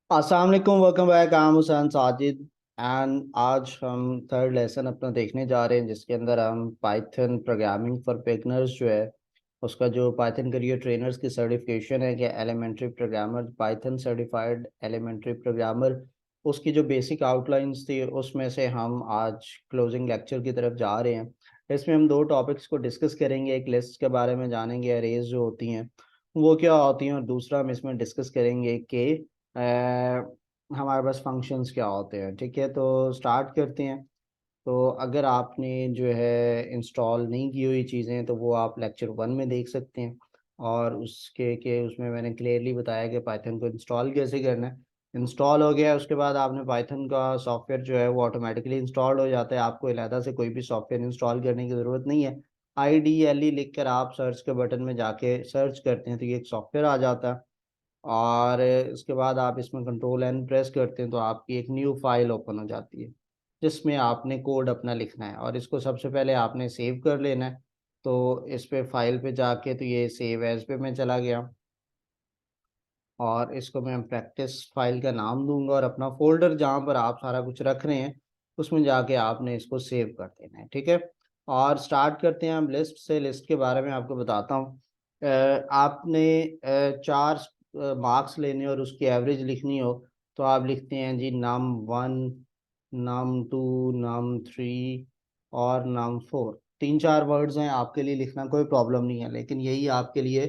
अस्सलाम वालेकुम, welcome back. I am Hussain Sajid and आज हम थर्ड लेसन अपना देखने जा रहे हैं जिसके अंदर हम पाइथन प्रोग्रामिंग फॉर बिगनर्स जो है उसका जो पाइथन करियर ट्रेनर्स की सर्टिफिकेशन है कि elementary programmer Python certified elementary programmer, उसकी जो बेसिक आउटलाइंस थी उसमें से हम आज क्लोजिंग लेक्चर की तरफ जा रहे हैं। इसमें हम दो टॉपिक्स को डिस्कस करेंगे। एक लिस्ट के बारे में जानेंगे, अरेज जो होती हैं वो क्या होती हैं, और दूसरा हम इसमें डिस्कस करेंगे कि हमारे पास फंक्शंस क्या होते हैं। ठीक है, तो स्टार्ट करते हैं। तो अगर आपने जो है इंस्टॉल नहीं की हुई चीज़ें तो वो आप लेक्चर 1 में देख सकते हैं, और उसके के उसमें मैंने क्लियरली बताया कि पाइथन को इंस्टॉल कैसे करना है। इंस्टॉल हो गया उसके बाद आपने पाइथन का सॉफ्टवेयर जो है वो ऑटोमेटिकली इंस्टॉल हो जाता है। आपको अलहदा से कोई भी सॉफ्टवेयर इंस्टॉल करने की ज़रूरत नहीं है। IDLE लिख कर आप सर्च के बटन में जाके सर्च करते हैं तो ये एक सॉफ्टवेयर आ जाता है, और इसके बाद आप इसमें कंट्रोल N प्रेस करते हैं तो आपकी एक न्यू फाइल ओपन हो जाती है जिसमें आपने कोड अपना लिखना है, और इसको सबसे पहले आपने सेव कर लेना है। तो इस पे फाइल पे जाके तो ये सेव एज पे मैं चला गया, और इसको मैं प्रैक्टिस फाइल का नाम दूंगा, और अपना फोल्डर जहाँ पर आप सारा कुछ रख रहे हैं उसमें जाके आपने इसको सेव कर देना है। ठीक है, और स्टार्ट करते हैं हम लिस्ट से। लिस्ट के बारे में आपको बताता हूँ। आपने चार मार्क्स लेने और उसकी एवरेज लिखनी हो तो आप लिखते हैं जी num1, num2, num3 और num4। तीन चार वर्ड्स हैं, आपके लिए लिखना कोई प्रॉब्लम नहीं है, लेकिन यही आपके लिए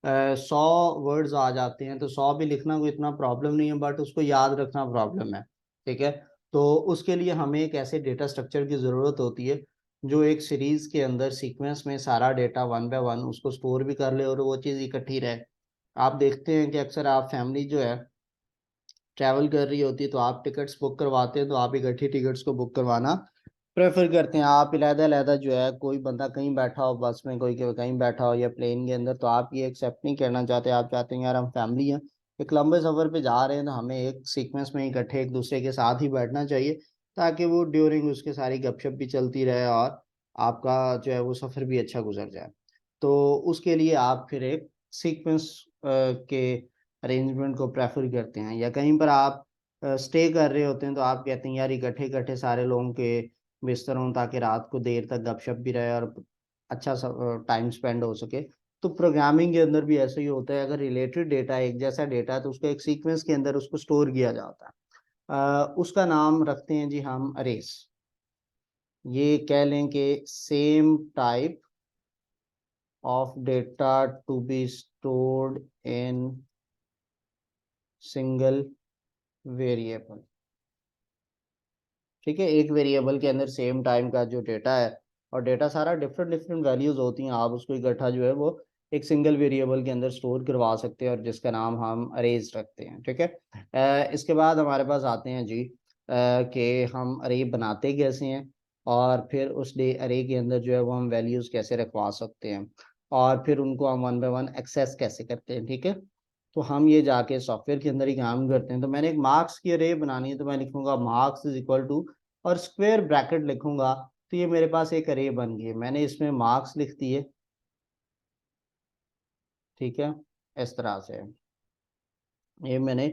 100 वर्ड्स आ जाते हैं तो 100 भी लिखना कोई इतना प्रॉब्लम नहीं है, बट उसको याद रखना प्रॉब्लम है। ठीक है, तो उसके लिए हमें एक ऐसे डेटा स्ट्रक्चर की ज़रूरत होती है जो एक सीरीज के अंदर सीक्वेंस में सारा डेटा वन बाय वन उसको स्टोर भी कर ले और वो चीज़ इकट्ठी रहे। आप देखते हैं कि अक्सर आप फैमिली जो है ट्रैवल कर रही होती है तो आप टिकट्स बुक करवाते हैं तो आप इकट्ठी टिकट्स को बुक करवाना प्रेफर करते हैं। आप अलहदा-अलहदा जो है, कोई बंदा कहीं बैठा हो बस में, कोई कहीं बैठा हो या प्लेन के अंदर, तो आप ये एक्सेप्ट नहीं करना चाहते। आप चाहते हैं यार हम फैमिली हैं, एक लंबे सफ़र पे जा रहे हैं तो हमें एक सीक्वेंस में इकट्ठे एक दूसरे के साथ ही बैठना चाहिए ताकि वो ड्यूरिंग उसके सारी गपशप भी चलती रहे और आपका जो है वो सफ़र भी अच्छा गुजर जाए। तो उसके लिए आप फिर एक सीक्वेंस के अरेंजमेंट को प्रेफर करते हैं, या कहीं पर आप स्टे कर रहे होते हैं तो आप कहते हैं यार इकट्ठे इकट्ठे सारे लोगों के बिस्तर हों ताकि रात को देर तक गपशप भी रहे और अच्छा सा टाइम स्पेंड हो सके। तो प्रोग्रामिंग के अंदर भी ऐसा ही होता है, अगर रिलेटेड डेटा एक जैसा डेटा है तो उसको एक सीक्वेंस के अंदर उसको स्टोर किया जाता है। उसका नाम रखते हैं जी हम अरेस। ये कह लें कि same type of data to be stored in single variable. ठीक है, एक वेरिएबल के अंदर सेम टाइम का जो डेटा है, और डेटा सारा डिफरेंट डिफरेंट वैल्यूज होती हैं, आप उसको इकट्ठा जो है वो एक सिंगल वेरिएबल के अंदर स्टोर करवा सकते हैं, और जिसका नाम हम अरेज रखते हैं। ठीक है, इसके बाद हमारे पास आते हैं जी कि हम अरे बनाते कैसे हैं, और फिर उस डे अरे के अंदर जो है वो हम वैल्यूज कैसे रखवा सकते हैं, और फिर उनको हम वन बाय वन एक्सेस कैसे करते हैं। ठीक है, तो हम ये जाके सॉफ्टवेयर के अंदर ही काम करते हैं। तो मैंने एक मार्क्स की अरे बनानी है तो मैं लिखूंगा मार्क्स इज इक्वल टू, और स्क्वायर ब्रैकेट लिखूंगा, तो ये मेरे पास एक अरे बन गई है। मैंने इसमें मार्क्स लिख दिए। ठीक है, इस तरह से ये मैंने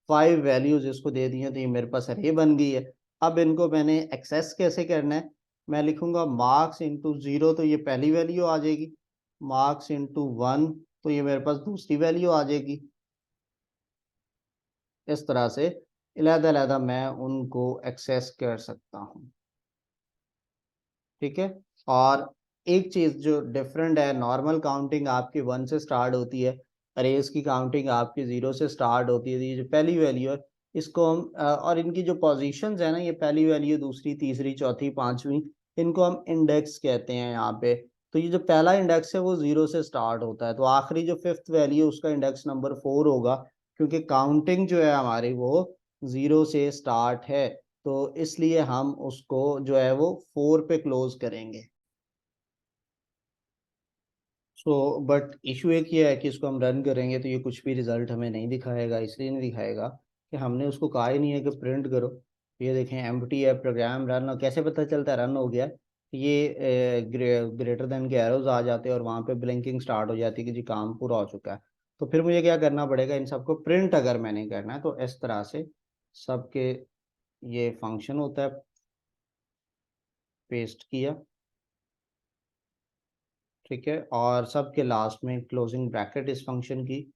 5 वैल्यूज इसको दे दी हैं तो ये मेरे पास अरे बन गई है। अब इनको मैंने एक्सेस कैसे करना है, मैं लिखूंगा मार्क्स इंटू 0 तो ये पहली वैल्यू आ जाएगी, मार्क्स इंटू 1 तो ये मेरे पास दूसरी वैल्यू आ जाएगी। इस तरह से अलहदा-अलहदा मैं उनको एक्सेस कर सकता हूँ। ठीक है, और एक चीज़ जो डिफरेंट है, नॉर्मल काउंटिंग आपकी 1 से स्टार्ट होती है, अरेज की काउंटिंग आपकी 0 से स्टार्ट होती है। तो ये जो पहली वैल्यू है इसको हम और इनकी जो पोजीशंस है ना, ये पहली वैल्यू, दूसरी, तीसरी, चौथी, पांचवी, इनको हम इंडेक्स कहते हैं यहाँ पे। तो ये जो पहला इंडेक्स है वो 0 से स्टार्ट होता है, तो आखिरी जो फिफ्थ वैल्यू उसका इंडेक्स नंबर 4 होगा, क्योंकि काउंटिंग जो है हमारी वो 0 से स्टार्ट है। तो इसलिए हम उसको जो है वो 4 पे क्लोज करेंगे। सो बट इशू एक ये है कि इसको हम रन करेंगे तो ये कुछ भी रिजल्ट हमें नहीं दिखाएगा। इसलिए नहीं दिखाएगा कि हमने उसको कहा ही नहीं है कि प्रिंट करो। ये देखें एम्प्टी है, प्रोग्राम रन, और कैसे पता चलता है रन हो गया, ये ग्रेटर देन के एरोज आ जाते हैं और वहाँ पे ब्लिंकिंग स्टार्ट हो जाती है कि जी काम पूरा हो चुका है। तो फिर मुझे क्या करना पड़ेगा, इन सबको प्रिंट अगर मैंने करना है तो इस तरह से सबके ये फंक्शन होता है, पेस्ट किया, ठीक है, और सबके लास्ट में क्लोजिंग ब्रैकेट इस फंक्शन की,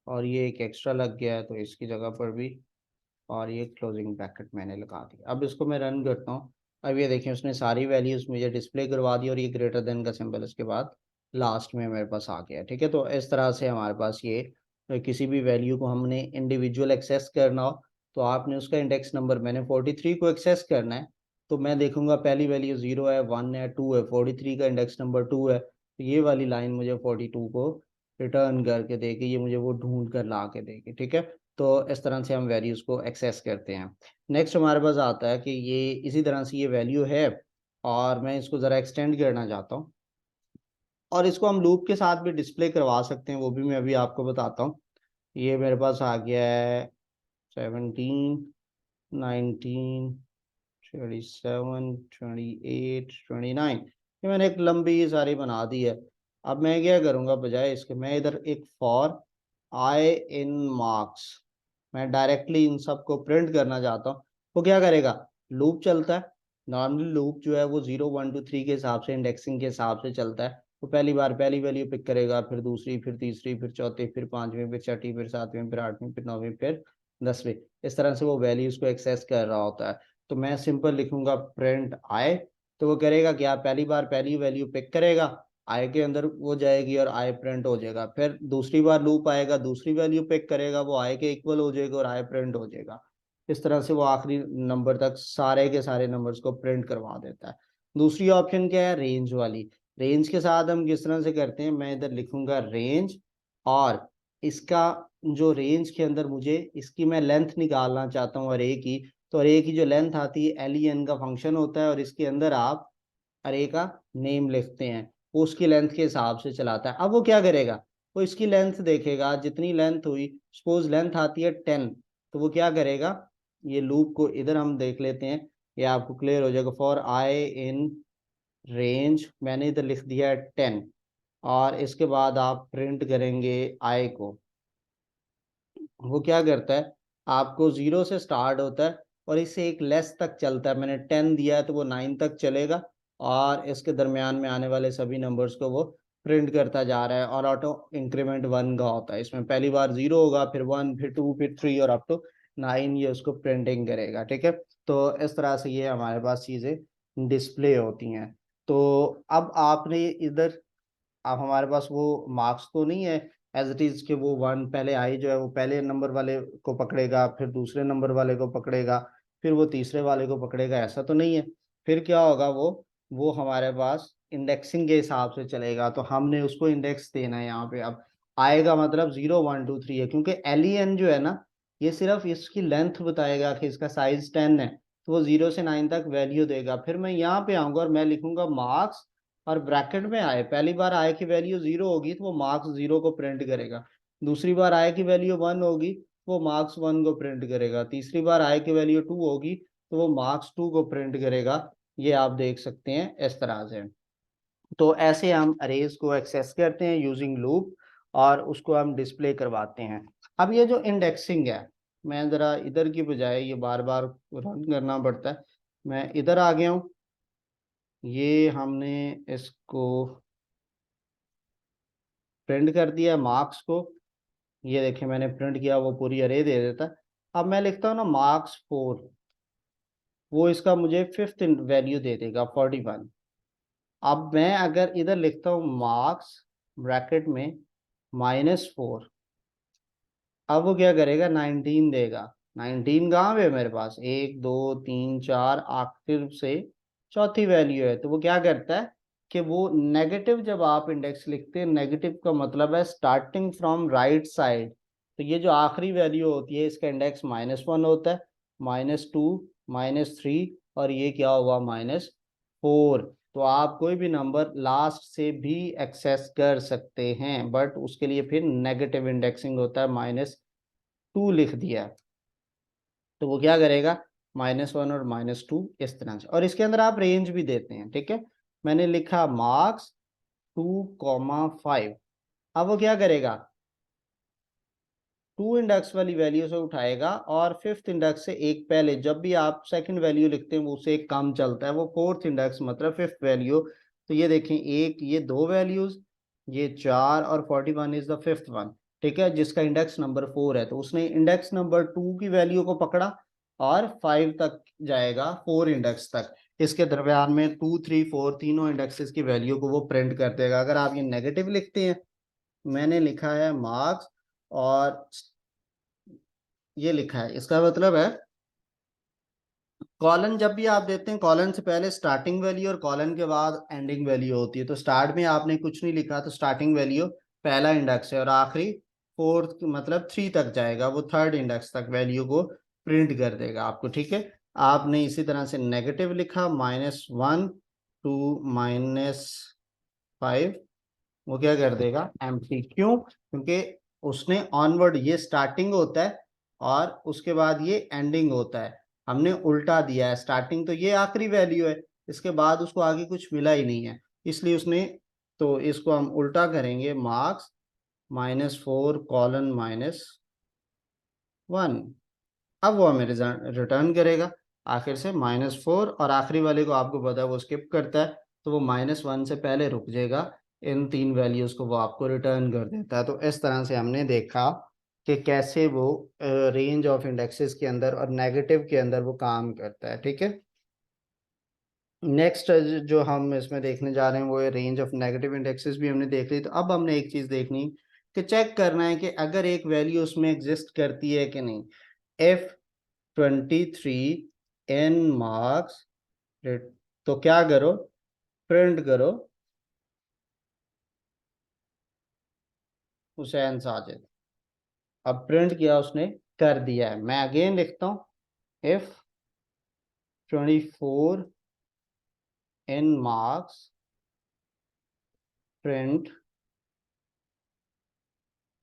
और ये एक एक्स्ट्रा लग गया है तो इसकी जगह पर भी, और ये क्लोजिंग ब्रैकेट मैंने लगा दिया। अब इसको मैं रन करता हूँ। अब ये देखें उसने सारी वैल्यूज मुझे डिस्प्ले करवा दी, और ये ग्रेटर देन का सिंबल इसके बाद लास्ट में मेरे पास आ गया, ठीक है। तो इस तरह से हमारे पास ये किसी भी वैल्यू को हमने इंडिविजुअल एक्सेस करना हो तो आपने उसका इंडेक्स नंबर, मैंने 43 को एक्सेस करना है तो मैं देखूंगा पहली वैल्यू 0 है, 1 है, 2 है, 43 का इंडेक्स नंबर 2 है, तो ये वाली लाइन मुझे 42 को रिटर्न करके देगी, ये मुझे वो ढूंढ कर ला के देगी, ठीक है। तो इस तरह से हम वैल्यूज़ को एक्सेस करते हैं। नेक्स्ट हमारे पास आता है कि ये इसी तरह से ये वैल्यू है और मैं इसको ज़रा एक्सटेंड करना चाहता हूँ, और इसको हम लूप के साथ भी डिस्प्ले करवा सकते हैं, वो भी मैं अभी आपको बताता हूँ। ये मेरे पास आ गया है 17, 19, 27, 28, 29, ये मैंने एक लंबी सारी बना दी है। अब मैं क्या करूँगा, बजाय इसके मैं इधर एक फॉर आई इन मार्क्स, मैं डायरेक्टली इन सब को प्रिंट करना चाहता हूँ। वो क्या करेगा, लूप चलता है, नॉर्मली लूप जो है वो 0, 1, 2, 3 के हिसाब से, इंडेक्सिंग के हिसाब से चलता है। तो पहली बार पहली वैल्यू पिक करेगा, फिर दूसरी, फिर तीसरी, फिर चौथी, फिर पांचवी, फिर छठी, फिर सातवीं, फिर आठवीं, फिर नौवीं, फिर 10वीं, इस तरह से वो वैल्यूज को एक्सेस कर रहा होता है। तो मैं सिंपल लिखूंगा प्रिंट आई, तो वो करेगा क्या, पहली बार पहली वैल्यू पिक करेगा, आई के अंदर वो जाएगी और आई प्रिंट हो जाएगा, फिर दूसरी बार लूप आएगा, दूसरी वैल्यू पिक करेगा, वो आई के इक्वल हो जाएगा और आई प्रिंट हो जाएगा। इस तरह से वो आखिरी नंबर तक सारे के सारे नंबर्स को प्रिंट करवा देता है। दूसरी ऑप्शन क्या है, रेंज वाली। रेंज के साथ हम किस तरह से करते हैं, मैं इधर लिखूंगा रेंज, और इसका जो रेंज के अंदर मुझे इसकी मैं लेंथ निकालना चाहता हूँ अरे की, तो अरे की जो लेंथ आती है एल का फंक्शन होता है, और इसके अंदर आप अरे का नेम लिखते हैं, वो उसकी लेंथ के हिसाब से चलाता है। अब वो क्या करेगा, वो इसकी लेंथ देखेगा, जितनी लेंथ हुई, सपोज लेंथ आती है 10, तो वो क्या करेगा, ये लूप को इधर हम देख लेते हैं, ये आपको क्लियर हो जाएगा। फॉर आई इन रेंज मैंने इधर लिख दिया है 10, और इसके बाद आप प्रिंट करेंगे आई को। वो क्या करता है, आपको 0 से स्टार्ट होता है और इससे एक लेस तक चलता है, मैंने 10 दिया है तो वो 9 तक चलेगा, और इसके दरमियान में आने वाले सभी नंबर्स को वो प्रिंट करता जा रहा है, और ऑटो इंक्रीमेंट 1 का होता है, इसमें पहली बार 0 होगा, फिर 1, फिर 2, फिर 3 और अप टू 9 ये उसको प्रिंटिंग करेगा, ठीक है। तो इस तरह से ये हमारे पास चीज़ें डिस्प्ले होती हैं। तो अब आपने इधर, अब हमारे पास वो मार्क्स तो नहीं है एज इट इज, कि वो 1 पहले आई जो है वो पहले नंबर वाले को पकड़ेगा, फिर दूसरे नंबर वाले को पकड़ेगा, फिर वो तीसरे वाले को पकड़ेगा, ऐसा तो नहीं है। फिर क्या होगा, वो हमारे पास इंडेक्सिंग के हिसाब से चलेगा, तो हमने उसको इंडेक्स देना है यहाँ पे। अब आएगा मतलब 0, 1, 2, 3 है, क्योंकि एल जो है ना, ये सिर्फ इसकी लेंथ बताएगा कि इसका साइज 10 है, तो वो 0 से 9 तक वैल्यू देगा। फिर मैं यहाँ पे आऊंगा और मैं लिखूंगा मार्क्स, और ब्रैकेट में आए, पहली बार आए की वैल्यू 0 होगी तो वो मार्क्स 0 को प्रिंट करेगा, दूसरी बार आए की वैल्यू 1 होगी वो मार्क्स 1 को प्रिंट करेगा, तीसरी बार आए की वैल्यू 2 होगी तो वो मार्क्स 2 को प्रिंट करेगा। ये आप देख सकते हैं इस तरह से। तो ऐसे हम अरेज को एक्सेस करते हैं यूजिंग लूप, और उसको हम डिस्प्ले करवाते हैं। अब ये जो इंडेक्सिंग है, मैं ज़रा इधर की बजाय ये बार बार रन करना पड़ता है, मैं इधर आ गया हूँ, ये हमने इसको प्रिंट कर दिया मार्क्स को, ये देखिए मैंने प्रिंट किया, वो पूरी अरे दे देता है। अब मैं लिखता हूँ ना मार्क्स 4, वो इसका मुझे फिफ्थ वैल्यू दे देगा 41। अब मैं अगर इधर लिखता हूँ मार्क्स ब्रैकेट में -4, अब वो क्या करेगा, 19 देगा। 19 कहाँ पे है मेरे पास, 1, 2, 3, 4, आखिर से चौथी वैल्यू है, तो वो क्या करता है कि वो नेगेटिव, जब आप इंडेक्स लिखते हैं, नेगेटिव का मतलब है स्टार्टिंग फ्रॉम राइट साइड, तो ये जो आखिरी वैल्यू होती है इसका इंडेक्स -1 होता है, -2, -3, और ये क्या हुआ, -4। तो आप कोई भी नंबर लास्ट से भी एक्सेस कर सकते हैं, बट उसके लिए फिर नेगेटिव इंडेक्सिंग होता है, -2 लिख दिया, तो वो क्या करेगा, -1 और -2 इस तरह से। और इसके अंदर आप रेंज भी देते हैं, ठीक है। मैंने लिखा मार्क्स 2, 5, अब वो क्या करेगा, टू इंडेक्स वाली वैल्यू से उठाएगा और फिफ्थ इंडेक्स से एक पहले, जब भी आप सेकंड वैल्यू लिखते हैं वो उससे एक कम चलता है, वो फोर्थ इंडेक्स मतलब फिफ्थ वैल्यू। तो ये देखें, एक ये दो वैल्यूज, ये चार, और 41 इज द फिफ्थ वन, ठीक है, जिसका इंडेक्स नंबर 4 है। तो उसने इंडेक्स नंबर 2 की वैल्यू को पकड़ा और 5 तक जाएगा, 4 इंडेक्स तक। इसके दरम्यान में 2 3 4 तीनों इंडेक्सेस की वैल्यू को वो प्रिंट कर देगा। अगर आप ये नेगेटिव लिखते हैं, मैंने लिखा है मार्क्स और ये लिखा है, इसका मतलब है कॉलन जब भी आप देते हैं, कॉलन से पहले स्टार्टिंग वैल्यू और कॉलन के बाद एंडिंग वैल्यू होती है। तो स्टार्ट में आपने कुछ नहीं लिखा तो स्टार्टिंग वैल्यू पहला इंडेक्स है, और आखिरी फोर्थ मतलब 3 तक जाएगा, वो थर्ड इंडेक्स तक वैल्यू को प्रिंट कर देगा आपको, ठीक है। आपने इसी तरह से नेगेटिव लिखा, -1 टू -5, वो क्या कर देगा, एम्प्टी। क्यों? क्योंकि उसने ऑनवर्ड, ये स्टार्टिंग होता है और उसके बाद ये एंडिंग होता है, हमने उल्टा दिया है। स्टार्टिंग तो ये आखिरी वैल्यू है, इसके बाद उसको आगे कुछ मिला ही नहीं है, इसलिए उसने, तो इसको हम उल्टा करेंगे, मार्क्स -4 कॉलन -1। अब वो हमें रिटर्न करेगा आखिर से -4, और आखिरी वाले को आपको पता है वो स्किप करता है, तो वो -1 से पहले रुक जाएगा, इन तीन वैल्यूज को वो आपको रिटर्न कर देता है। तो इस तरह से हमने देखा कि कैसे वो रेंज ऑफ इंडेक्सेस के अंदर और नेगेटिव के अंदर वो काम करता है, ठीक है। नेक्स्ट जो हम इसमें देखने जा रहे हैं वो है रेंज ऑफ नेगेटिव इंडेक्सेस, भी हमने देख ली। तो अब हमने एक चीज देखनी कि चेक करना है कि अगर एक वैल्यू उसमें एग्जिस्ट करती है कि नहीं। F23 n मार्क्स, तो क्या करो, प्रिंट करो हुसैन साजिद। अब प्रिंट किया उसने, कर दिया है। मैं अगेन लिखता हूँ, F24 n मार्क्स, प्रिंट।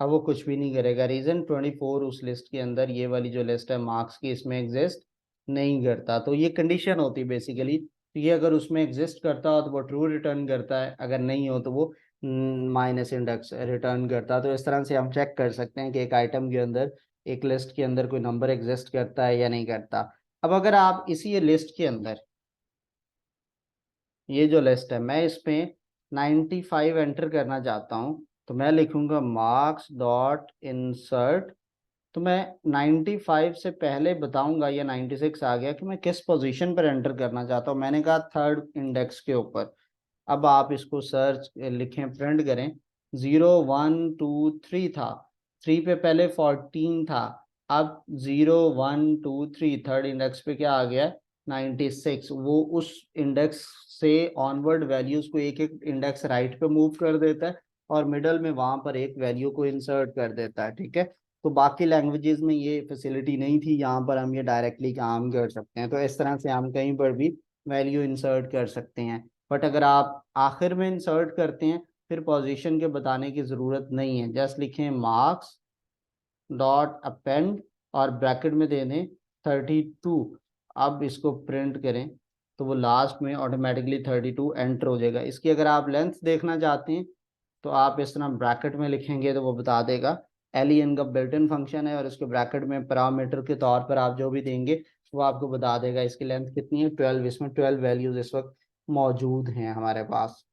अब वो कुछ भी नहीं करेगा, रीजन 24 उस लिस्ट के अंदर, ये वाली जो लिस्ट है मार्क्स की, इसमें एग्जिस्ट नहीं करता। तो ये कंडीशन होती है बेसिकली। तो ये अगर उसमें एग्जिस्ट करता हो तो वो ट्रू रिटर्न करता है, अगर नहीं हो तो वो माइनस इंडेक्स रिटर्न करता है। तो इस तरह से हम चेक कर सकते हैं कि एक आइटम के अंदर, एक लिस्ट के अंदर कोई नंबर एग्जिस्ट करता है या नहीं करता। अब अगर आप इसी लिस्ट के अंदर, ये जो लिस्ट है, मैं इसमें 95 एंटर करना चाहता हूँ, तो मैं लिखूंगा मार्क्स डॉट इंसर्ट। तो मैं 95 से पहले बताऊंगा, या 96 आ गया, कि मैं किस पोजीशन पर एंटर करना चाहता हूँ। मैंने कहा थर्ड इंडेक्स के ऊपर। अब आप इसको सर्च लिखें, प्रिंट करें, 0 1 2 3 था, 3 पे पहले 14 था, अब 0 1 2 3 थर्ड इंडेक्स पे क्या आ गया, 96। वो उस इंडेक्स से ऑनवर्ड वैल्यूज को एक एक इंडेक्स राइट पे मूव कर देता है, और मिडल में वहां पर एक वैल्यू को इंसर्ट कर देता है, ठीक है। तो बाकी लैंग्वेजेस में ये फैसिलिटी नहीं थी, यहाँ पर हम ये डायरेक्टली काम कर सकते हैं। तो इस तरह से हम कहीं पर भी वैल्यू इंसर्ट कर सकते हैं। बट अगर आप आखिर में इंसर्ट करते हैं, फिर पोजीशन के बताने की ज़रूरत नहीं है, जस्ट लिखें मार्क्स डॉट अपेंड और ब्रैकेट में दे दें 32। अब इसको प्रिंट करें तो वो लास्ट में ऑटोमेटिकली 32 एंटर हो जाएगा। इसकी अगर आप लेंथ देखना चाहते हैं तो आप इस तरह ब्रैकेट में लिखेंगे तो वो बता देगा। एलियन का बिल्ट इन फंक्शन है, और इसके ब्रैकेट में पैरामीटर के तौर पर आप जो भी देंगे वो आपको बता देगा इसकी लेंथ कितनी है, 12। इसमें 12 वैल्यूज इस वक्त मौजूद हैं हमारे पास।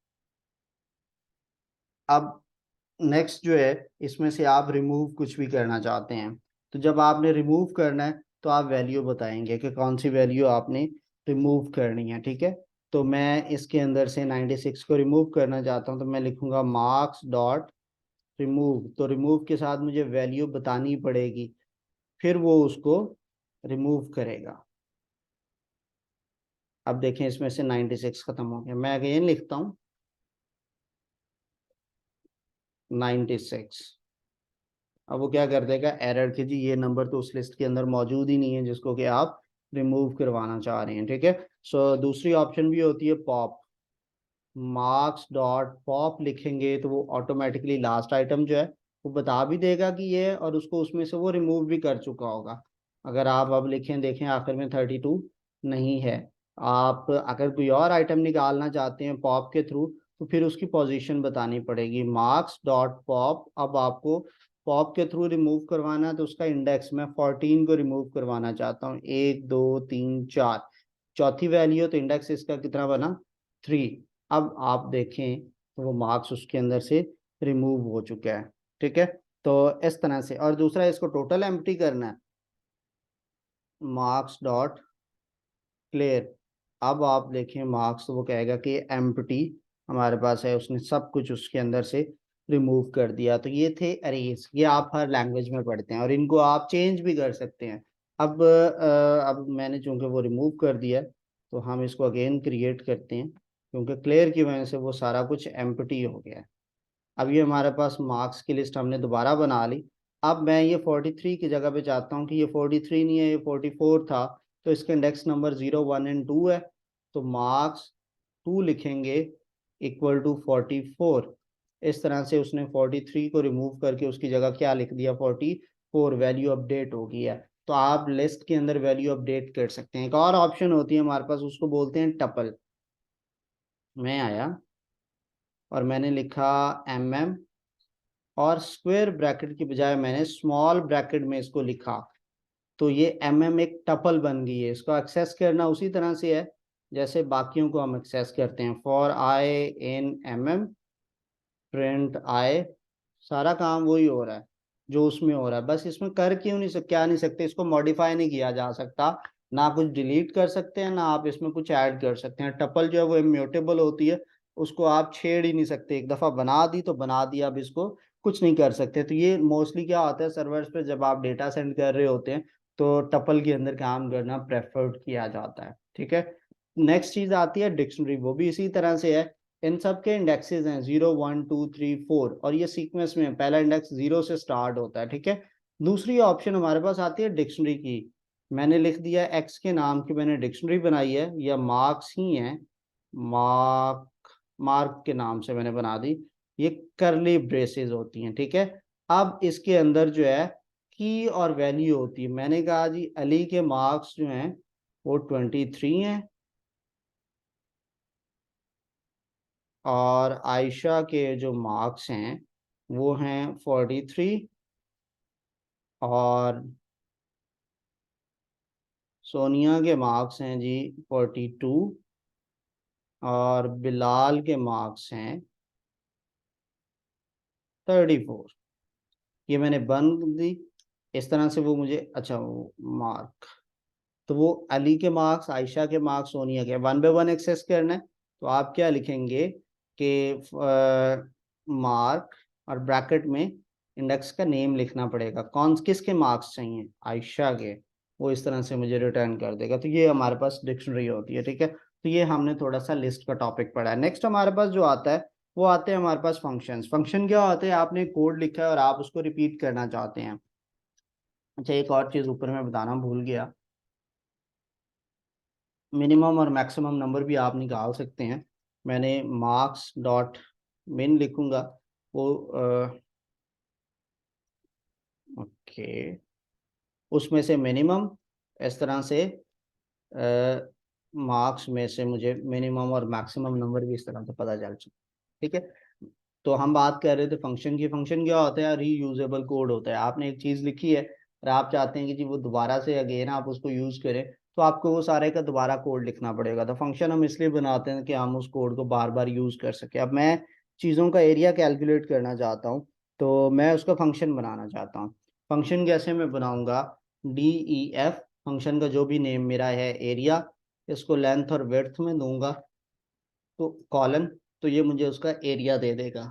अब नेक्स्ट जो है, इसमें से आप रिमूव कुछ भी करना चाहते हैं, तो जब आपने रिमूव करना है तो आप वैल्यू बताएंगे कि कौन सी वैल्यू आपने रिमूव करनी है, ठीक है। तो मैं इसके अंदर से 96 को रिमूव करना चाहता हूँ, तो मैं लिखूंगा मार्क्स डॉट रिमूव। तो रिमूव के साथ मुझे वैल्यू बतानी पड़ेगी, फिर वो उसको रिमूव करेगा। अब देखें, इसमें से 96 खत्म हो गया। मैं अगेन लिखता हूँ 96। अब वो क्या कर देगा, एरर कि जी ये नंबर तो उस लिस्ट के अंदर मौजूद ही नहीं है जिसको कि आप रिमूव करवाना चाह रहे हैं, ठीक है। सो दूसरी ऑप्शन भी होती है पॉप। मार्क्स डॉट पॉप लिखेंगे तो वो ऑटोमेटिकली लास्ट आइटम जो है वो बता भी देगा कि ये है, और उसको उसमें से वो रिमूव भी कर चुका होगा। अगर आप अब लिखें, देखें आखिर में 32 नहीं है। आप अगर कोई और आइटम निकालना चाहते हैं पॉप के थ्रू, तो फिर उसकी पोजीशन बतानी पड़ेगी, मार्क्स डॉट पॉप। अब आपको पॉप के थ्रू रिमूव करवाना है तो उसका इंडेक्स मैं 14 को रिमूव करवाना चाहता हूँ, 1 2 3 4, चौथी वैल्यू तो इंडेक्स इसका कितना बना 3। अब आप देखें तो वो मार्क्स उसके अंदर से रिमूव हो चुका है। ठीक है, तो इस तरह से। और दूसरा इसको टोटल एम्प्टी करना है, मार्क्स डॉट क्लियर। अब आप देखें मार्क्स तो वो कहेगा कि एम्प्टी हमारे पास है, उसने सब कुछ उसके अंदर से रिमूव कर दिया। तो ये थे अरेज, ये आप हर लैंग्वेज में पढ़ते हैं और इनको आप चेंज भी कर सकते हैं। अब मैंने चूंकि वो रिमूव कर दिया है, तो हम इसको अगेन क्रिएट करते हैं, क्योंकि क्लियर की वजह से वो सारा कुछ एम्प्टी हो गया है। अब ये हमारे पास मार्क्स की लिस्ट हमने दोबारा बना ली। अब मैं ये 43 की जगह पे चाहता हूँ कि ये 43 नहीं है, ये 44 था, तो इसके इंडेक्स नंबर 0 1 और 2 है, तो मार्क्स 2 लिखेंगे इक्वल टू 44। इस तरह से उसने 43 को रिमूव करके उसकी जगह क्या लिख दिया, 44, वैल्यू अपडेट हो गई है। तो आप लिस्ट के अंदर वैल्यू अपडेट कर सकते हैं। एक और ऑप्शन होती है हमारे पास, उसको बोलते हैं टपल। मैं आया और मैंने लिखा mm, और स्क्वायर ब्रैकेट की बजाय मैंने स्मॉल ब्रैकेट में इसको लिखा, तो ये एक टपल बन गई है। इसको एक्सेस करना उसी तरह से है जैसे बाकियों को हम एक्सेस करते हैं। For I in print I, सारा काम वही हो रहा है जो उसमें हो रहा है, बस इसमें कर क्यों नहीं सक क्या नहीं सकते, इसको मॉडिफाई नहीं किया जा सकता, ना कुछ डिलीट कर सकते हैं ना आप इसमें कुछ ऐड कर सकते हैं। टपल जो है वो इम्यूटेबल होती है, उसको आप छेड़ ही नहीं सकते, एक दफ़ा बना दी तो बना दी, अब इसको कुछ नहीं कर सकते। तो ये मोस्टली क्या होता है सर्वर्स पे जब आप डेटा सेंड कर रहे होते हैं, तो टपल के अंदर काम करना प्रेफर्ड किया जाता है। ठीक है, नेक्स्ट चीज आती है डिक्शनरी, वो भी इसी तरह से है। इन सब के इंडेक्सेस हैं 0 1 2 3 4, और ये सीक्वेंस में पहला इंडेक्स 0 से स्टार्ट होता है। ठीक है, दूसरी ऑप्शन हमारे पास आती है डिक्शनरी की। मैंने लिख दिया एक्स के नाम की मैंने डिक्शनरी बनाई है, या मार्क्स ही है, मार्क, मार्क के नाम से मैंने बना दी। ये करली ब्रेसेस होती हैं। ठीक है, अब इसके अंदर जो है की और वैल्यू होती है। मैंने कहा जी अली के मार्क्स जो हैं वो 23 हैं, और आयशा के जो मार्क्स हैं वो हैं 43, और सोनिया के मार्क्स हैं जी 42, और बिलाल के मार्क्स हैं 34। ये मैंने बंद दी इस तरह से, वो मुझे अच्छा वो मार्क, तो वो अली के मार्क्स, आयशा के मार्क्स, सोनिया के, वन बाय वन एक्सेस करना है। तो आप क्या लिखेंगे कि मार्क, और ब्रैकेट में इंडेक्स का नेम लिखना पड़ेगा, कौन किसके मार्क्स चाहिए, आयशा के। वो इस तरह से मुझे रिटर्न कर देगा। तो ये हमारे पास डिक्शनरी होती है। ठीक है, तो ये हमने थोड़ा सा लिस्ट का टॉपिक पढ़ा है। नेक्स्ट हमारे पास जो आता है वो आते हैं हमारे पास फंक्शंस। फंक्शन क्या होते हैं, आपने कोड लिखा है और आप उसको रिपीट करना चाहते हैं। अच्छा, एक और चीज़ ऊपर में बताना भूल गया, मिनिमम और मैक्सिमम नंबर भी आप निकाल सकते हैं। मैंने मार्क्स डॉट मिन लिखूंगा, वो ओके, उसमें से मिनिमम, इस तरह से मार्क्स में से मुझे मिनिमम और मैक्सिमम नंबर भी इस तरह से पता चल सकता। ठीक है, तो हम बात कर रहे थे फंक्शन की। फंक्शन क्या होता है, रीयूजेबल कोड होता है। आपने एक चीज़ लिखी है और आप चाहते हैं कि जी वो दोबारा से अगेन आप उसको यूज़ करें, तो आपको वो सारे का दोबारा कोड लिखना पड़ेगा। तो फंक्शन हम इसलिए बनाते हैं कि हम उस कोड को बार बार यूज़ कर सकें। अब मैं चीज़ों का एरिया कैलकुलेट करना चाहता हूँ, तो मैं उसका फंक्शन बनाना चाहता हूँ। फंक्शन कैसे मैं बनाऊंगा, DEF, फंक्शन का जो भी नेम मेरा है एरिया, इसको लेंथ और विड्थ में दूंगा, तो कॉलन, तो ये मुझे उसका एरिया दे देगा।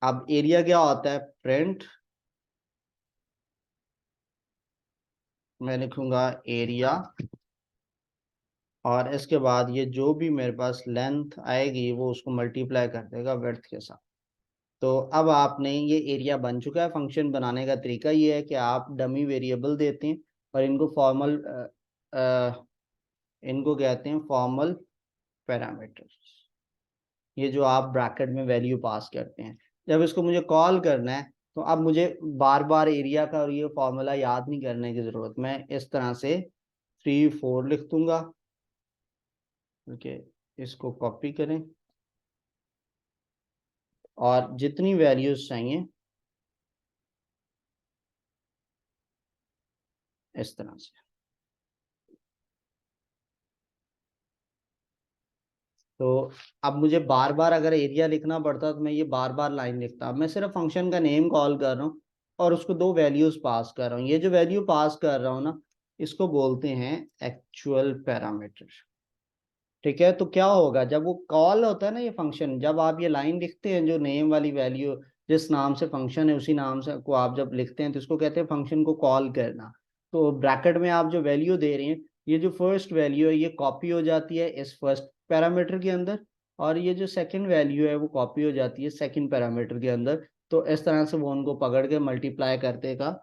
अब एरिया क्या होता है, प्रिंट, मैं लिखूंगा एरिया, और इसके बाद ये जो भी मेरे पास लेंथ आएगी वो उसको मल्टीप्लाई कर देगा विड्थ के साथ। तो अब आपने ये एरिया बन चुका है। फंक्शन बनाने का तरीका ये है कि आप डमी वेरिएबल देते हैं, और इनको फॉर्मल, इनको कहते हैं फॉर्मल पैरामीटर्स, ये जो आप ब्रैकेट में वैल्यू पास करते हैं। जब इसको मुझे कॉल करना है, तो अब मुझे बार बार एरिया का और ये फॉर्मूला याद नहीं करने की ज़रूरत, मैं इस तरह से 3 4 लिख दूंगा। ओके, इसको कॉपी करें, और जितनी वैल्यूज चाहिए इस तरह से। तो अब मुझे बार बार अगर एरिया लिखना पड़ता तो मैं ये बार बार लाइन लिखता। अब मैं सिर्फ फंक्शन का नेम कॉल कर रहा हूँ और उसको दो वैल्यूज पास कर रहा हूँ। ये जो वैल्यू पास कर रहा हूँ ना, इसको बोलते हैं एक्चुअल पैरामीटर। ठीक है, तो क्या होगा जब वो कॉल होता है ना, ये फंक्शन, जब आप ये लाइन लिखते हैं, जो नेम वाली वैल्यू जिस नाम से फंक्शन है उसी नाम से को आप जब लिखते हैं तो इसको कहते हैं फंक्शन को कॉल करना। तो ब्रैकेट में आप जो वैल्यू दे रहे हैं, ये जो फर्स्ट वैल्यू है ये कॉपी हो जाती है इस फर्स्ट पैरामीटर के अंदर, और ये जो सेकंड वैल्यू है वो कॉपी हो जाती है सेकंड पैरामीटर के अंदर। तो इस तरह से वो उनको पकड़ के मल्टीप्लाई कर देगा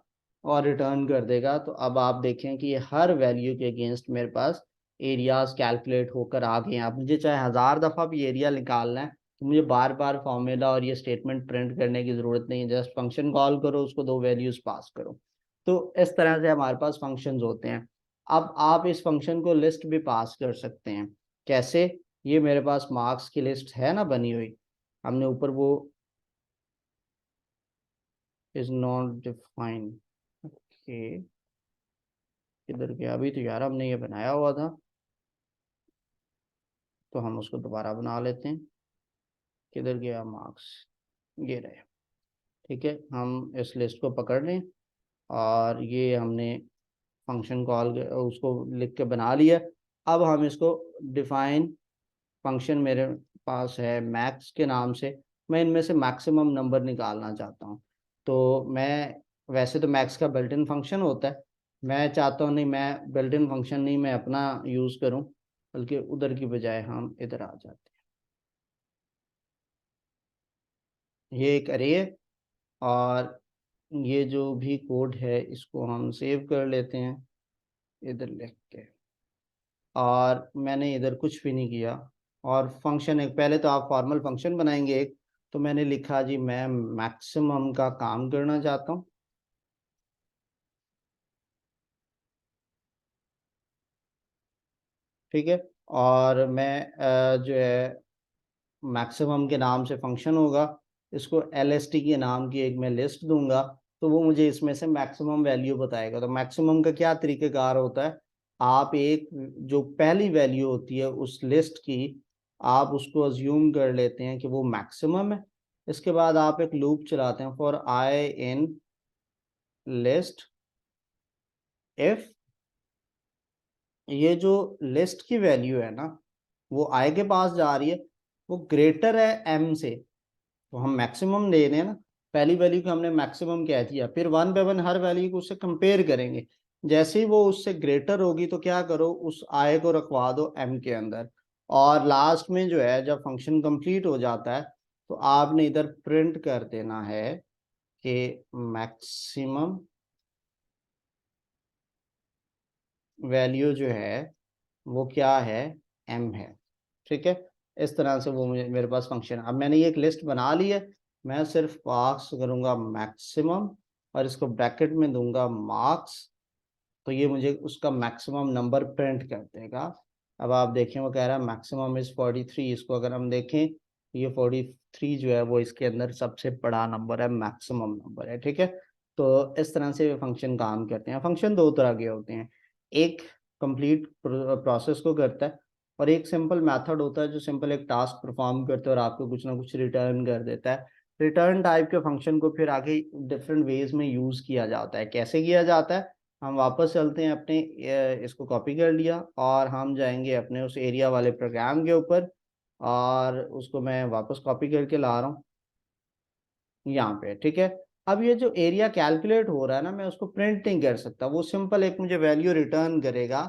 और रिटर्न कर देगा। तो अब आप देखें कि ये हर वैल्यू के अगेंस्ट मेरे पास एरियाज कैलकुलेट होकर आ गए हैं। अब मुझे चाहे 1000 दफ़ा भी एरिया निकालना है तो मुझे बार बार फॉर्मूला और ये स्टेटमेंट प्रिंट करने की ज़रूरत नहीं है। जस्ट फंक्शन कॉल करो, उसको दो वैल्यूज पास करो। तो इस तरह से हमारे पास फंक्शंस होते हैं। अब आप इस फंक्शन को लिस्ट भी पास कर सकते हैं। कैसे? ये मेरे पास मार्क्स की लिस्ट है ना बनी हुई, हमने ऊपर वो इज नॉट डिफाइंड। ओके, किधर गया? अभी तो यार हमने ये बनाया हुआ था, तो हम उसको दोबारा बना लेते हैं। किधर गया मार्क्स? ये रहे। ठीक है, हम इस लिस्ट को पकड़ लें और ये हमने फंक्शन कॉल उसको लिख के बना लिया। अब हम इसको डिफाइन, फंक्शन मेरे पास है मैक्स के नाम से, मैं इनमें से मैक्सिमम नंबर निकालना चाहता हूँ। तो मैं, वैसे तो मैक्स का बिल्ट इन फंक्शन होता है, मैं चाहता हूँ नहीं, मैं बिल्ट इन फंक्शन नहीं मैं अपना यूज़ करूँ, बल्कि उधर की बजाय हम इधर आ जाते हैं। ये एक अरे है, और ये जो भी कोड है इसको हम सेव कर लेते हैं इधर लिख के। और मैंने इधर कुछ भी नहीं किया। और फंक्शन एक, पहले तो आप फॉर्मल फंक्शन बनाएंगे एक, तो मैंने लिखा जी मैं मैक्सिमम का काम करना चाहता हूँ। ठीक है, और मैं जो है मैक्सिमम के नाम से फंक्शन होगा, इसको एल एस टी के नाम की एक मैं लिस्ट दूंगा, तो वो मुझे इसमें से मैक्सिमम वैल्यू बताएगा। तो मैक्सिमम का क्या तरीक़ेकार होता है, आप एक जो पहली वैल्यू होती है उस लिस्ट की, आप उसको अज्यूम कर लेते हैं कि वो मैक्सिमम है। इसके बाद आप एक लूप चलाते हैं, for I in list if ये जो लिस्ट की वैल्यू है ना, वो आई के पास जा रही है, वो ग्रेटर है एम से, तो हम मैक्सिमम ले रहे हैं ना, पहली वैल्यू को हमने मैक्सिमम कह दिया, फिर one by one her value को उससे कंपेयर करेंगे। जैसे ही वो उससे ग्रेटर होगी तो क्या करो, उस आई को रखवा दो एम के अंदर। और लास्ट में जो है जब फंक्शन कंप्लीट हो जाता है तो आपने इधर प्रिंट कर देना है कि मैक्सिमम वैल्यू जो है वो क्या है, एम है। ठीक है, इस तरह से वो मुझे, मेरे पास फंक्शन, अब मैंने ये एक लिस्ट बना ली है, मैं सिर्फ पास करूंगा मैक्सिमम और इसको ब्रैकेट में दूंगा मार्क्स, तो ये मुझे उसका मैक्सिमम नंबर प्रिंट कर देगा। अब आप देखें वो कह रहा है मैक्सिमम इज 43, इसको अगर हम देखें ये 43 जो है वो इसके अंदर सबसे बड़ा नंबर है, मैक्सिमम नंबर है। ठीक है, तो इस तरह से फंक्शन काम करते हैं। फंक्शन दो तरह के होते हैं, एक कंप्लीट प्रोसेस को करता है, और एक सिंपल मेथड होता है जो सिंपल एक टास्क परफॉर्म करता है और आपको कुछ ना कुछ रिटर्न कर देता है। रिटर्न टाइप के फंक्शन को फिर आगे डिफरेंट वेज में यूज़ किया जाता है। कैसे किया जाता है, हम वापस चलते हैं अपने, इसको कॉपी कर लिया और हम जाएंगे अपने उस एरिया वाले प्रोग्राम के ऊपर, और उसको मैं वापस कॉपी करके ला रहा हूँ यहाँ पे। ठीक है, अब ये जो एरिया कैलकुलेट हो रहा है ना, मैं उसको प्रिंट नहीं कर सकता, वो सिंपल एक मुझे वैल्यू रिटर्न करेगा,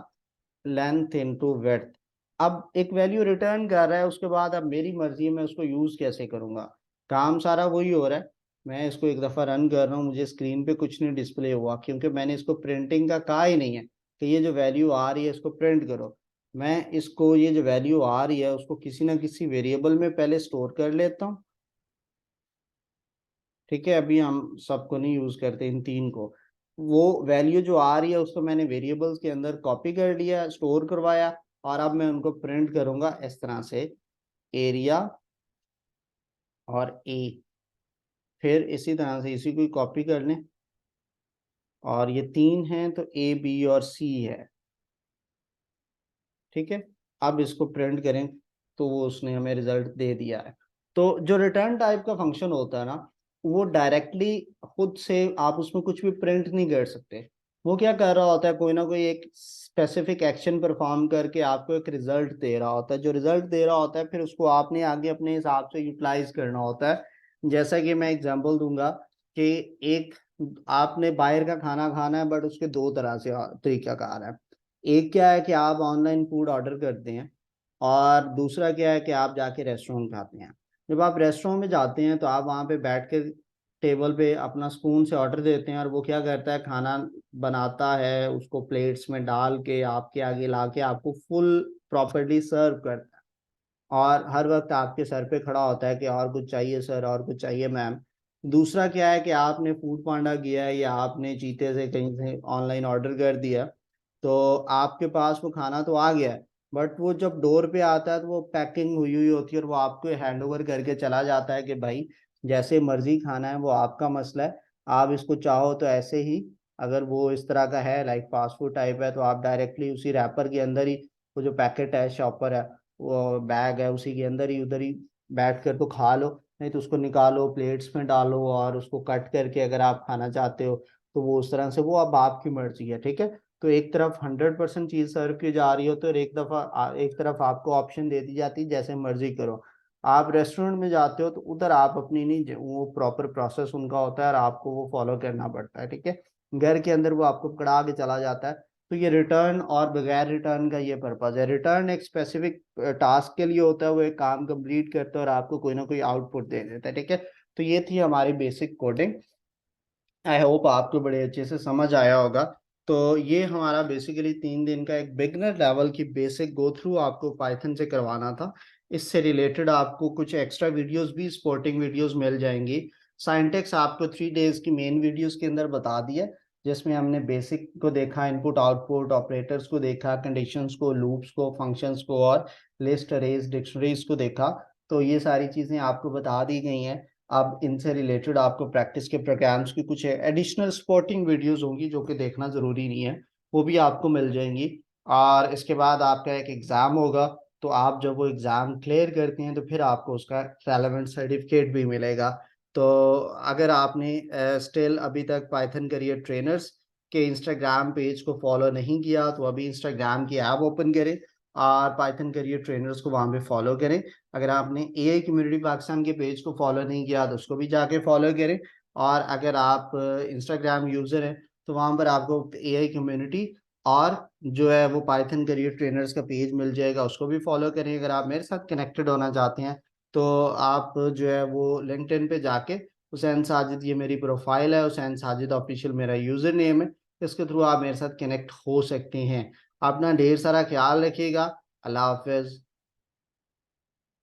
लेंथ इनटू विड्थ। अब एक वैल्यू रिटर्न कर रहा है, उसके बाद अब मेरी मर्जी है मैं उसको यूज कैसे करूंगा। काम सारा वही हो रहा है, मैं इसको एक दफा रन कर रहा हूँ, मुझे स्क्रीन पे कुछ नहीं डिस्प्ले हुआ क्योंकि मैंने इसको प्रिंटिंग का कहा ही नहीं है कि ये जो वैल्यू आ रही है इसको प्रिंट करो। मैं इसको, ये जो वैल्यू आ रही है उसको किसी ना किसी वेरिएबल में पहले स्टोर कर लेता हूँ। ठीक है, अभी हम सबको नहीं यूज करते इन तीन को। वो वैल्यू जो आ रही है उसको मैंने वेरिएबल्स के अंदर कॉपी कर लिया, स्टोर करवाया, और अब मैं उनको प्रिंट करूंगा इस तरह से, एरिया और ए। फिर इसी तरह से इसी को कॉपी कर लें और ये 3 हैं, तो ए बी और सी है। ठीक है, अब इसको प्रिंट करें तो वो उसने हमें रिजल्ट दे दिया है। तो जो रिटर्न टाइप का फंक्शन होता है ना, वो डायरेक्टली खुद से आप उसमें कुछ भी प्रिंट नहीं कर सकते। वो क्या कर रहा होता है, कोई ना कोई एक स्पेसिफिक एक्शन परफॉर्म करके आपको एक रिजल्ट दे रहा होता है। जो रिजल्ट दे रहा होता है फिर उसको आपने आगे अपने हिसाब से यूटिलाइज करना होता है। जैसा कि मैं एग्जांपल दूंगा कि एक आपने बाहर का खाना खाना है, बट उसके दो तरह से तरीका कार है। एक क्या है कि आप ऑनलाइन फूड ऑर्डर करते हैं, और दूसरा क्या है कि आप जाके रेस्टोरेंट खाते हैं। जब आप रेस्टोरेंट में जाते हैं तो आप वहाँ पे बैठ के टेबल पे अपना स्पून से ऑर्डर देते हैं, और वो क्या करता है, खाना बनाता है, उसको प्लेट्स में डाल के आपके आगे ला के आपको फुल प्रॉपर्ली सर्व करता है। और हर वक्त आपके सर पे खड़ा होता है कि और कुछ चाहिए सर, और कुछ चाहिए मैम। दूसरा क्या है कि आपने फूड पांडा किया है या आपने चीते से कहीं से ऑनलाइन ऑर्डर कर दिया, तो आपके पास वो खाना तो आ गया है, बट वो जब डोर पे आता है तो वो पैकिंग हुई हुई होती है, और वो आपको हैंड ओवर करके चला जाता है कि भाई जैसे मर्जी खाना है, वो आपका मसला है। आप इसको चाहो तो ऐसे ही, अगर वो इस तरह का है लाइक फास्ट फूड टाइप है, तो आप डायरेक्टली उसी रैपर के अंदर ही, वो जो पैकेट है शॉपर है, वो बैग है, उसी के अंदर ही उधर ही बैठ कर तो खा लो। नहीं तो उसको निकालो, प्लेट्स में डालो, और उसको कट करके अगर आप खाना चाहते हो तो वो उस तरह से, वो अब आपकी मर्जी है। ठीक है, तो एक तरफ 100% चीज सर्व की जा रही हो, तो एक तरफ आपको ऑप्शन दे दी जाती है जैसे मर्जी करो। आप रेस्टोरेंट में जाते हो तो उधर आप अपनी नहीं, वो प्रॉपर प्रोसेस उनका होता है और आपको वो फॉलो करना पड़ता है। ठीक है, घर के अंदर वो आपको पकड़ा के चला जाता है। तो ये रिटर्न और बगैर रिटर्न का ये पर्पज है। रिटर्न एक स्पेसिफिक टास्क के लिए होता है, वो एक काम कंप्लीट करता है और आपको कोई ना कोई आउटपुट दे देता है। ठीक है, तो ये थी हमारी बेसिक कोडिंग। आई होप आपको बड़े अच्छे से समझ आया होगा। तो ये हमारा बेसिकली 3 दिन का एक बिगनर लेवल की बेसिक गो थ्रू आपको पाइथन से करवाना था। इससे रिलेटेड आपको कुछ एक्स्ट्रा वीडियोस भी, स्पोर्टिंग वीडियोस मिल जाएंगी। साइंटेक्स आपको 3 डेज की मेन वीडियोस के अंदर बता दिया, जिसमें हमने बेसिक को देखा, इनपुट आउटपुट ऑपरेटर्स को देखा, कंडीशंस को, लूप्स को, फंक्शंस को, और लिस्ट अरेज डिक्शनरीज को देखा। तो ये सारी चीज़ें आपको बता दी गई हैं। अब इनसे रिलेटेड आपको प्रैक्टिस के प्रोग्राम्स की कुछ एडिशनल सपोर्टिंग वीडियोस होंगी जो कि देखना ज़रूरी नहीं है, वो भी आपको मिल जाएंगी। और इसके बाद आपका एक एग्ज़ाम होगा, तो आप जब वो एग्ज़ाम क्लियर करते हैं तो फिर आपको उसका रेलेवेंट सर्टिफिकेट भी मिलेगा। तो अगर आपने स्टिल अभी तक पाइथन करियर ट्रेनर्स के इंस्टाग्राम पेज को फॉलो नहीं किया, तो अभी इंस्टाग्राम की ऐप ओपन करें और पाइथन करियर ट्रेनर्स को वहाँ पे फॉलो करें। अगर आपने एआई कम्युनिटी पाकिस्तान के पेज को फॉलो नहीं किया तो उसको भी जाके फॉलो करें। और अगर आप इंस्टाग्राम यूजर हैं तो वहां पर आपको एआई कम्युनिटी और जो है वो पाइथन करियर ट्रेनर्स का पेज मिल जाएगा, उसको भी फॉलो करें। अगर आप मेरे साथ कनेक्टेड होना चाहते हैं तो आप जो है वो लिंक्डइन पे जाके हुसैन साजिद, ये मेरी प्रोफाइल है, हुसैन साजिद ऑफिशियल मेरा यूजर नेम है, इसके थ्रू आप मेरे साथ कनेक्ट हो सकते हैं। अपना ढेर सारा ख्याल रखिएगा। अल्लाह हाफिज।